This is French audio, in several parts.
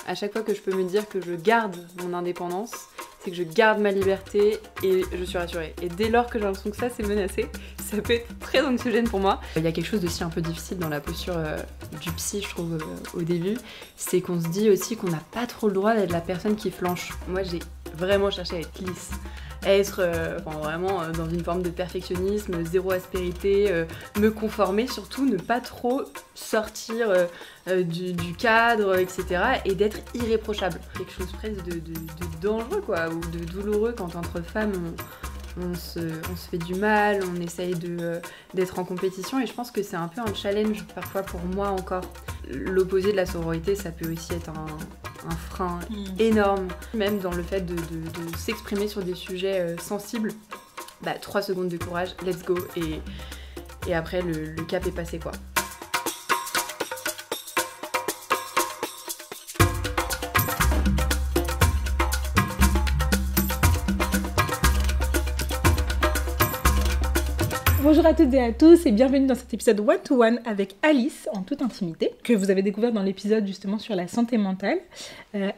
À chaque fois que je peux me dire que je garde mon indépendance, c'est que je garde ma liberté et je suis rassurée. Et dès lors que j'ai l'impression que ça c'est menacé, ça peut être très anxiogène pour moi. Il y a quelque chose d'aussi un peu difficile dans la posture du psy, je trouve, au début, c'est qu'on se dit aussi qu'on n'a pas trop le droit d'être la personne qui flanche. Moi j'ai vraiment cherché à être lisse, à être vraiment dans une forme de perfectionnisme, zéro aspérité, me conformer, surtout ne pas trop sortir du cadre, etc. et d'être irréprochable. Quelque chose presque de dangereux quoi, ou de douloureux quand entre femmes on se fait du mal, on essaye d'être en compétition et je pense que c'est un peu un challenge parfois pour moi encore. L'opposé de la sororité, ça peut aussi être un frein énorme, même dans le fait de s'exprimer sur des sujets sensibles. 3 secondes de courage, let's go, et après le cap est passé quoi. Bonjour à toutes et à tous et bienvenue dans cet épisode one-to-one avec Alice en toute intimité que vous avez découvert dans l'épisode justement sur la santé mentale.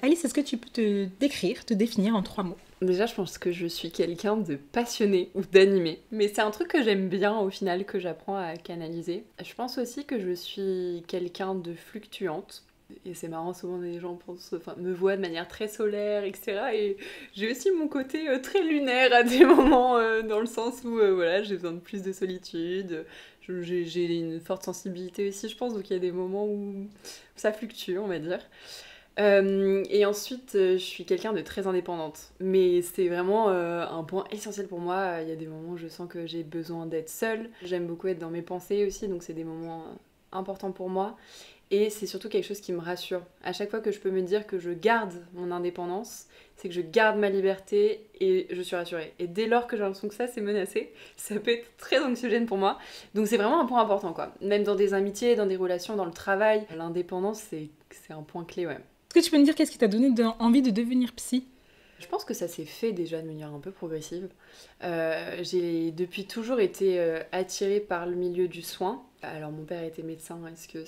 Alice, est-ce que tu peux te décrire, te définir en 3 mots? Déjà, je pense que je suis quelqu'un de passionné ou d'animé, mais c'est un truc que j'aime bien au final, que j'apprends à canaliser. Je pense aussi que je suis quelqu'un de fluctuante. Et c'est marrant, souvent les gens me voient de manière très solaire, etc. Et j'ai aussi mon côté très lunaire à des moments, dans le sens où voilà, j'ai besoin de plus de solitude. J'ai une forte sensibilité aussi, je pense, donc il y a des moments où ça fluctue, on va dire. Et ensuite, je suis quelqu'un de très indépendante. Mais c'est vraiment un point essentiel pour moi. Il y a des moments où je sens que j'ai besoin d'être seule. J'aime beaucoup être dans mes pensées aussi, donc c'est des moments importants pour moi. Et c'est surtout quelque chose qui me rassure. À chaque fois que je peux me dire que je garde mon indépendance, c'est que je garde ma liberté et je suis rassurée. Et dès lors que j'ai l'impression que ça c'est menacé, ça peut être très anxiogène pour moi. Donc c'est vraiment un point important quoi. Même dans des amitiés, dans des relations, dans le travail, l'indépendance c'est un point clé, ouais. Est-ce que tu peux me dire qu'est-ce qui t'a donné envie de devenir psy? Je pense que ça s'est fait déjà de manière un peu progressive. J'ai depuis toujours été attirée par le milieu du soin. Alors mon père était médecin, est-ce que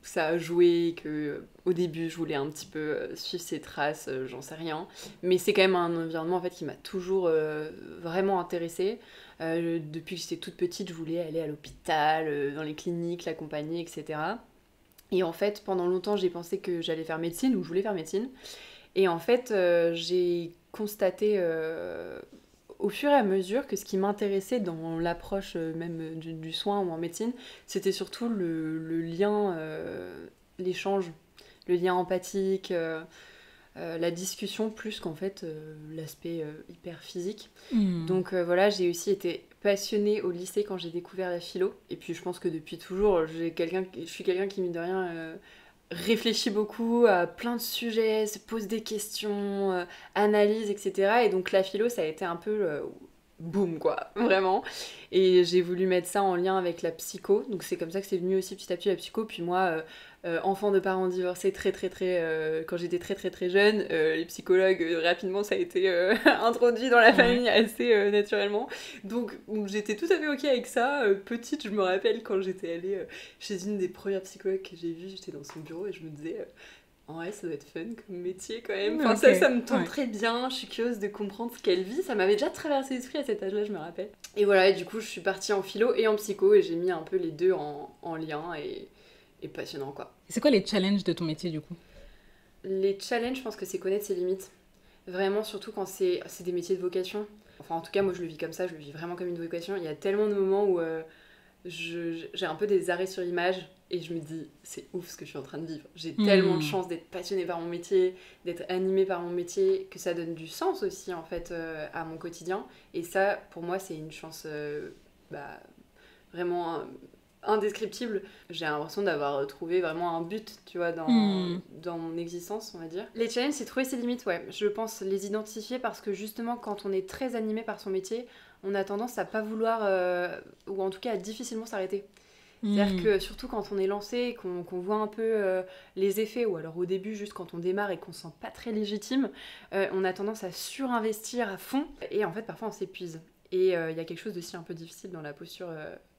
ça a joué, que au début je voulais un petit peu suivre ses traces, j'en sais rien. Mais c'est quand même un environnement en fait qui m'a toujours vraiment intéressée. Depuis que j'étais toute petite, je voulais aller à l'hôpital, dans les cliniques, l'accompagner, etc. Et en fait, pendant longtemps, j'ai pensé que j'allais faire médecine ou je voulais faire médecine. Et en fait, j'ai constaté au fur et à mesure que ce qui m'intéressait dans l'approche même du soin ou en médecine, c'était surtout le lien, l'échange, le lien empathique, la discussion plus qu'en fait l'aspect hyper physique. Donc voilà, j'ai aussi été passionnée au lycée quand j'ai découvert la philo. Et puis je pense que depuis toujours, je suis quelqu'un qui, mine de rien, réfléchit beaucoup à plein de sujets, se pose des questions, analyse, etc. Et donc la philo, ça a été un peu boum, quoi, vraiment. Et j'ai voulu mettre ça en lien avec la psycho. Donc c'est comme ça que c'est venu aussi petit à petit la psycho. Puis moi, enfant de parents divorcés quand j'étais très très très jeune, les psychologues, rapidement, ça a été introduit dans la famille assez naturellement. Donc j'étais tout à fait ok avec ça. Petite, je me rappelle quand j'étais allée chez une des premières psychologues que j'ai vues, j'étais dans son bureau et je me disais... ouais, ça doit être fun comme métier quand même. Enfin, Okay. ça me tente très bien. Je suis curieuse de comprendre ce qu'elle vit. Ça m'avait déjà traversé l'esprit à cet âge-là, je me rappelle. Et voilà, et du coup, je suis partie en philo et en psycho et j'ai mis un peu les deux en lien et passionnant quoi. C'est quoi les challenges de ton métier du coup? Les challenges, je pense que c'est connaître ses limites. Vraiment, surtout quand c'est des métiers de vocation. Enfin, en tout cas, moi, je le vis comme ça. Je le vis vraiment comme une vocation. Il y a tellement de moments où j'ai un peu des arrêts sur image et je me dis c'est ouf ce que je suis en train de vivre. J'ai tellement de chance d'être passionnée par mon métier, d'être animée par mon métier, que ça donne du sens aussi en fait à mon quotidien. Et ça, pour moi, c'est une chance vraiment indescriptible. J'ai l'impression d'avoir trouvé vraiment un but, tu vois, dans mon existence, on va dire. Les challenges, c'est trouver ses limites, ouais. Je pense les identifier parce que justement, quand on est très animé par son métier, on a tendance à pas vouloir, ou en tout cas à difficilement s'arrêter. C'est-à-dire que surtout quand on est lancé, qu'on voit un peu les effets, ou alors au début, juste quand on démarre et qu'on se sent pas très légitime, on a tendance à surinvestir à fond, et en fait, parfois, on s'épuise. Et il y a quelque chose d'aussi un peu difficile dans la posture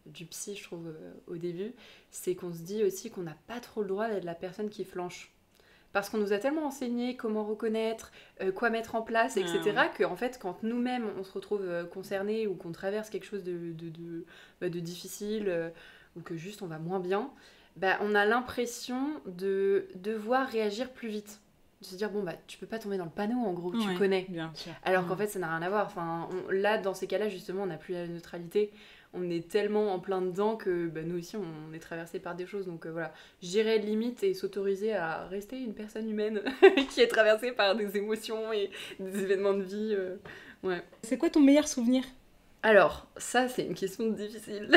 du psy, je trouve, au début, c'est qu'on se dit aussi qu'on n'a pas trop le droit d'être la personne qui flanche. parce qu'on nous a tellement enseigné comment reconnaître, quoi mettre en place, etc., qu'en fait, quand nous-mêmes, on se retrouve concernés ou qu'on traverse quelque chose de difficile, ou que juste on va moins bien, bah, on a l'impression de devoir réagir plus vite. De se dire, bon, bah, tu peux pas tomber dans le panneau, en gros, que tu connais. Bien sûr. Alors qu'en fait, ça n'a rien à voir. Enfin, là, dans ces cas-là, justement, on n'a plus la neutralité. On est tellement en plein dedans que bah, nous aussi, on est traversé par des choses. Donc voilà, je dirais limite et s'autoriser à rester une personne humaine qui est traversée par des émotions et des événements de vie. Ouais. C'est quoi ton meilleur souvenir? Alors, ça, c'est une question difficile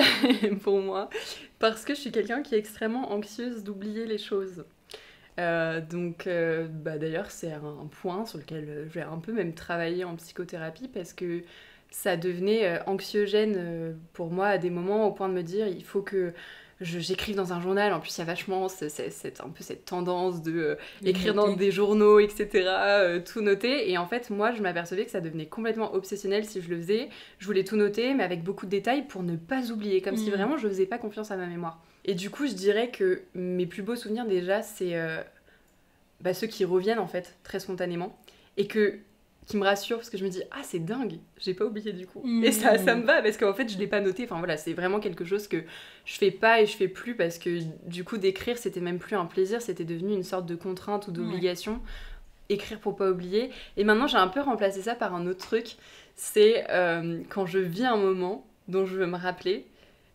pour moi, parce que je suis quelqu'un qui est extrêmement anxieuse d'oublier les choses. Bah, d'ailleurs, c'est un point sur lequel je vais un peu même travailler en psychothérapie, parce que ça devenait anxiogène pour moi à des moments, au point de me dire, il faut que j'écrive dans un journal. En plus, il y a vachement un peu cette tendance de écrire dans des journaux, etc., tout noter. Et en fait, moi, je m'apercevais que ça devenait complètement obsessionnel si je le faisais. Je voulais tout noter, mais avec beaucoup de détails pour ne pas oublier, comme si vraiment je faisais pas confiance à ma mémoire. Et du coup, je dirais que mes plus beaux souvenirs, déjà, c'est bah, ceux qui reviennent, en fait, très spontanément. Et qui me rassure parce que je me dis c'est dingue, j'ai pas oublié du coup. Et ça me va parce qu'en fait je l'ai pas noté. Enfin voilà, c'est vraiment quelque chose que je fais pas et je fais plus, parce que du coup d'écrire c'était même plus un plaisir, c'était devenu une sorte de contrainte ou d'obligation. Écrire pour pas oublier. Et maintenant j'ai un peu remplacé ça par un autre truc, c'est quand je vis un moment dont je veux me rappeler,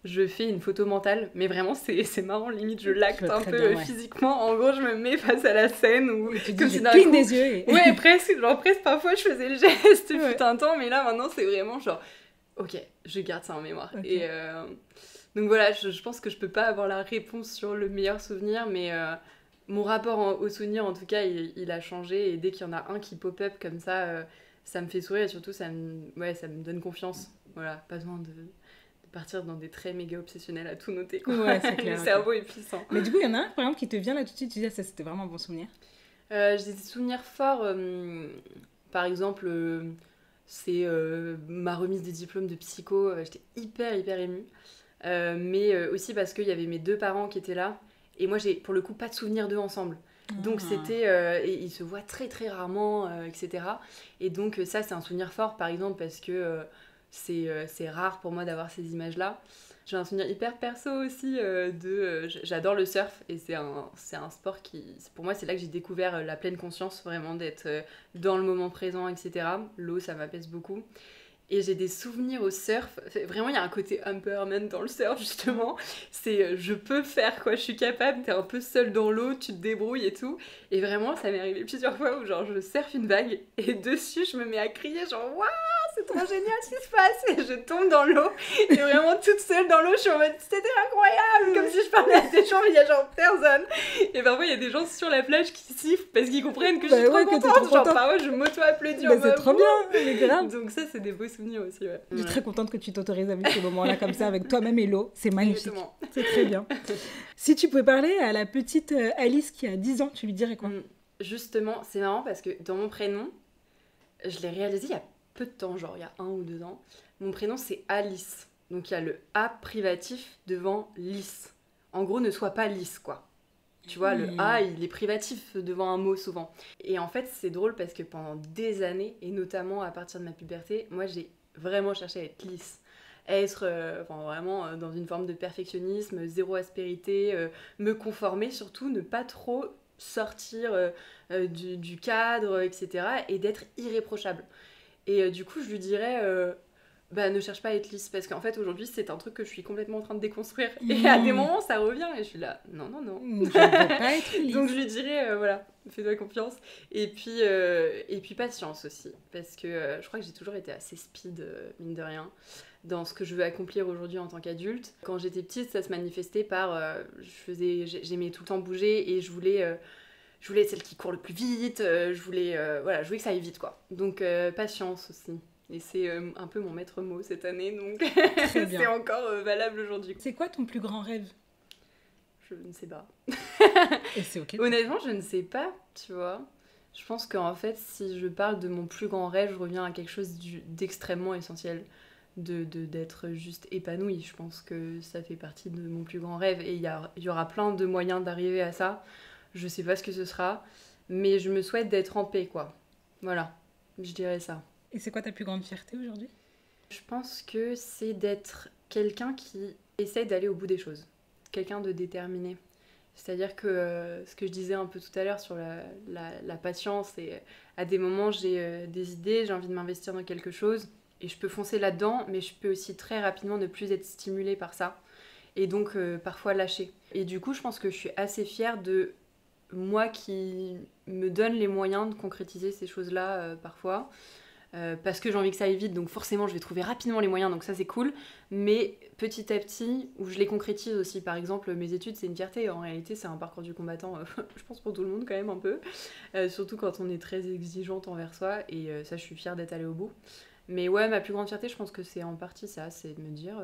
je fais une photo mentale, mais vraiment c'est marrant, limite je l'acte un peu physiquement. En gros, je me mets face à la scène ou comme si d'un coup des yeux et... ouais, presque parfois je faisais le geste fut un temps, mais là maintenant c'est vraiment genre ok, je garde ça en mémoire. Et donc voilà, je pense que je peux pas avoir la réponse sur le meilleur souvenir, mais mon rapport au souvenir en tout cas il a changé, et dès qu'il y en a un qui pop-up comme ça, ça me fait sourire, et surtout ça me donne confiance. Voilà, pas besoin de partir dans des traits méga obsessionnels à tout noter, quoi. Ouais, c'est clair. Le cerveau est puissant. Mais du coup, il y en a un, par exemple, qui te vient là tout de suite, tu dis ça, c'était vraiment un bon souvenir. J'ai des souvenirs forts, par exemple, c'est ma remise des diplômes de psycho, j'étais hyper émue. Mais aussi parce qu'il y avait mes 2 parents qui étaient là, et moi j'ai pour le coup pas de souvenirs d'eux ensemble. Donc c'était... et ils se voient très très rarement, etc. Et donc ça c'est un souvenir fort, par exemple, parce que... c'est rare pour moi d'avoir ces images-là. J'ai un souvenir hyper perso aussi j'adore le surf, et c'est un sport qui... Pour moi, c'est là que j'ai découvert la pleine conscience, vraiment, d'être dans le moment présent, etc. L'eau, ça m'apaise beaucoup. Et j'ai des souvenirs au surf. Vraiment, il y a un côté empowerment dans le surf, justement. C'est je peux faire, quoi, je suis capable, t'es un peu seule dans l'eau, tu te débrouilles et tout. Et vraiment, ça m'est arrivé plusieurs fois où genre je surfe une vague, et dessus, je me mets à crier genre waouh, c'est trop génial ce qui se passe, et je tombe dans l'eau, et vraiment toute seule dans l'eau, je suis en mode c'était incroyable, comme si je parlais à des gens, mais il y a genre personne. Et parfois il y a des gens sur la plage qui sifflent parce qu'ils comprennent que je suis trop contente, genre parfois je m'auto-applaudis en mode c'est trop bien, mais grave. Donc ça c'est des beaux souvenirs aussi, ouais. Je suis très contente que tu t'autorises à vivre ces moments-là comme ça avec toi-même et l'eau, c'est magnifique. Exactement. C'est très bien. Si tu pouvais parler à la petite Alice qui a 10 ans, tu lui dirais quoi? Justement, c'est marrant parce que dans mon prénom, je l'ai réalisé il y a peu de temps, genre il y a 1 ou 2 ans. Mon prénom c'est Alice, donc il y a le A privatif devant lisse. En gros, ne sois pas lisse, quoi. Tu vois, le A, il est privatif devant un mot souvent. Et en fait, c'est drôle parce que pendant des années, et notamment à partir de ma puberté, moi j'ai vraiment cherché à être lisse. Être vraiment dans une forme de perfectionnisme, zéro aspérité, me conformer, surtout ne pas trop sortir du cadre, etc. Et d'être irréprochable. Et du coup, je lui dirais, ne cherche pas à être lisse, parce qu'en fait, aujourd'hui, c'est un truc que je suis complètement en train de déconstruire. Et à des moments, ça revient, et je suis là, non. Je veux pas être lisse. Donc je lui dirais, voilà, fais-toi confiance. Et puis patience aussi, parce que je crois que j'ai toujours été assez speed, mine de rien, dans ce que je veux accomplir aujourd'hui en tant qu'adulte. Quand j'étais petite, ça se manifestait par... j'aimais tout le temps bouger, et je voulais être celle qui court le plus vite, je voulais que ça aille vite, quoi. Donc patience aussi. Et c'est un peu mon maître mot cette année, donc c'est encore valable aujourd'hui. C'est quoi ton plus grand rêve? Je ne sais pas. Et c'est ok. Honnêtement, je ne sais pas, tu vois. Je pense qu'en fait, si je parle de mon plus grand rêve, je reviens à quelque chose d'extrêmement essentiel. D'être juste épanouie. Je pense que ça fait partie de mon plus grand rêve. Et il y aura plein de moyens d'arriver à ça. Je sais pas ce que ce sera. mais je me souhaite d'être en paix, quoi. Voilà, je dirais ça. Et c'est quoi ta plus grande fierté aujourd'hui ? Je pense que c'est d'être quelqu'un qui essaye d'aller au bout des choses, quelqu'un de déterminé. C'est-à-dire que ce que je disais un peu tout à l'heure sur la patience, et à des moments j'ai des idées, j'ai envie de m'investir dans quelque chose, et je peux foncer là-dedans, mais je peux aussi très rapidement ne plus être stimulée par ça, et donc parfois lâcher. Et du coup, je pense que je suis assez fière de moi qui me donne les moyens de concrétiser ces choses-là parfois, parce que j'ai envie que ça aille vite, donc forcément je vais trouver rapidement les moyens, donc ça c'est cool, mais petit à petit, où je les concrétise aussi. Par exemple, mes études, c'est une fierté, en réalité c'est un parcours du combattant, je pense pour tout le monde quand même un peu, surtout quand on est très exigeante envers soi, et ça je suis fière d'être allée au bout. Mais ouais, ma plus grande fierté, je pense que c'est en partie ça, c'est de me dire,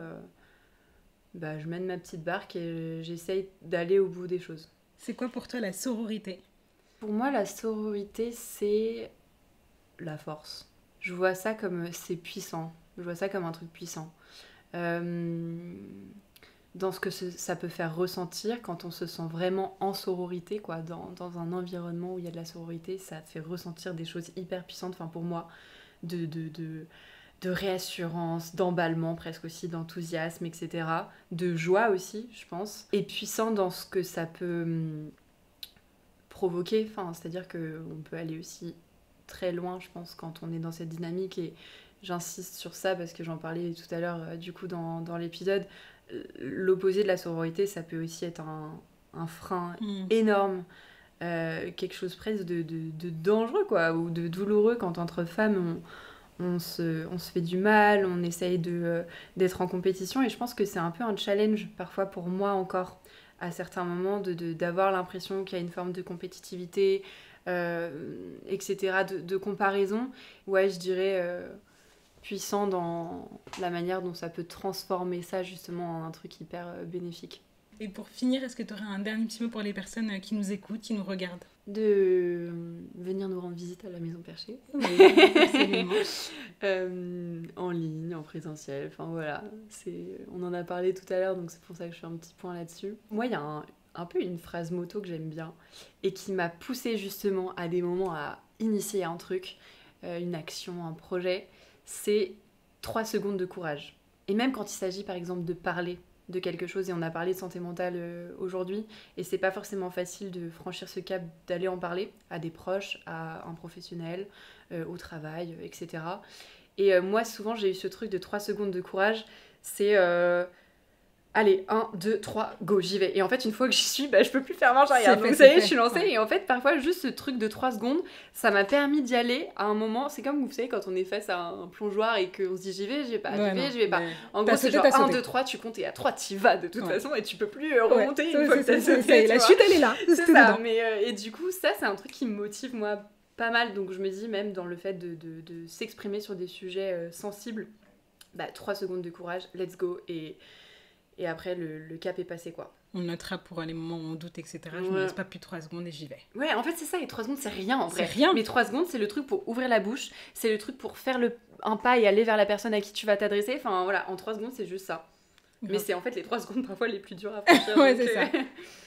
je mène ma petite barque et j'essaye d'aller au bout des choses. C'est quoi pour toi la sororité ? Pour moi, la sororité, c'est la force. Je vois ça comme c'est puissant. Je vois ça comme un truc puissant. Dans ce que ça peut faire ressentir quand on se sent vraiment en sororité, quoi, dans un environnement où il y a de la sororité, ça fait ressentir des choses hyper puissantes, enfin pour moi, de réassurance, d'emballement presque aussi, d'enthousiasme, etc. De joie aussi, je pense. Et puissant dans ce que ça peut provoquer, enfin, c'est-à-dire qu'on peut aller aussi très loin, je pense, quand on est dans cette dynamique, et j'insiste sur ça parce que j'en parlais tout à l'heure du coup dans l'épisode. L'opposé de la sororité, ça peut aussi être un frein énorme, quelque chose presque de dangereux, quoi, ou de douloureux, quand entre femmes on se fait du mal, on essaye d'être en compétition, et je pense que c'est un peu un challenge parfois pour moi encore à certains moments d'avoir l'impression qu'il y a une forme de compétitivité, etc., de comparaison. Ouais, je dirais puissant dans la manière dont ça peut transformer ça justement en un truc hyper bénéfique. Et pour finir, est-ce que tu aurais un dernier petit mot pour les personnes qui nous écoutent, qui nous regardent ? De venir nous rendre visite à la Maison Perchée. Oui, absolument. En ligne, en présentiel, enfin voilà. On en a parlé tout à l'heure, donc c'est pour ça que je fais un petit point là-dessus. Moi, il y a un peu une phrase moto que j'aime bien et qui m'a poussée justement à des moments à initier un truc, une action, un projet. C'est 3 secondes de courage. Et même quand il s'agit par exemple de parler de quelque chose, et on a parlé de santé mentale aujourd'hui, et c'est pas forcément facile de franchir ce cap, d'aller en parler à des proches, à un professionnel, au travail, etc. Et moi souvent j'ai eu ce truc de 3 secondes de courage, c'est allez, 1, 2, 3, go, j'y vais. Et en fait, une fois que j'y suis, je peux plus faire marche arrière. Donc ça y est, je suis lancée. Ouais. Et en fait, parfois, juste ce truc de 3 secondes, ça m'a permis d'y aller à un moment. C'est comme, vous savez, quand on est face à un plongeoir et qu'on se dit j'y vais pas, j'y vais pas. En gros, c'est genre 1, 2, 3, tu comptes, et à 3, t'y vas de toute façon, et tu peux plus remonter une fois que t'as sauté. La chute, elle est là. C'est ça. Mais, et du coup, ça, c'est un truc qui me motive, moi, pas mal. Donc je me dis, même dans le fait de s'exprimer sur des sujets sensibles, 3 secondes de courage, let's go. Et après, le cap est passé, quoi. On notera pour les moments où on doute, etc. Je me laisse pas plus de 3 secondes et j'y vais. Ouais, en fait, c'est ça. Et 3 secondes, c'est rien, en vrai. C'est rien. Mais 3 secondes, c'est le truc pour ouvrir la bouche. C'est le truc pour faire un pas et aller vers la personne à qui tu vas t'adresser. Enfin, voilà, en 3 secondes, c'est juste ça. Grave. Mais c'est en fait les 3 secondes parfois les plus dures à franchir. Ouais, c'est ça.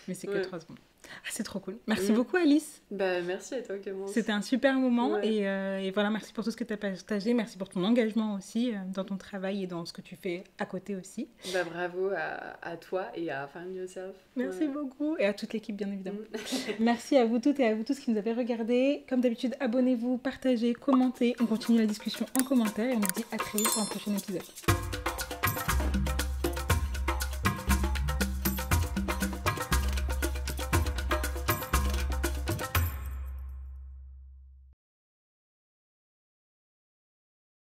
Mais c'est que 3 secondes. Ah, c'est trop cool. Merci beaucoup, Alice. Merci à toi, Clémence. C'était un super moment. Ouais. Et voilà, merci pour tout ce que tu as partagé. Merci pour ton engagement aussi dans ton travail et dans ce que tu fais à côté aussi. Bravo à toi et à Find Yourself. Merci beaucoup. Et à toute l'équipe, bien évidemment. Merci à vous toutes et à vous tous qui nous avez regardés. Comme d'habitude, abonnez-vous, partagez, commentez. On continue la discussion en commentaire et on vous dit à très vite pour un prochain épisode.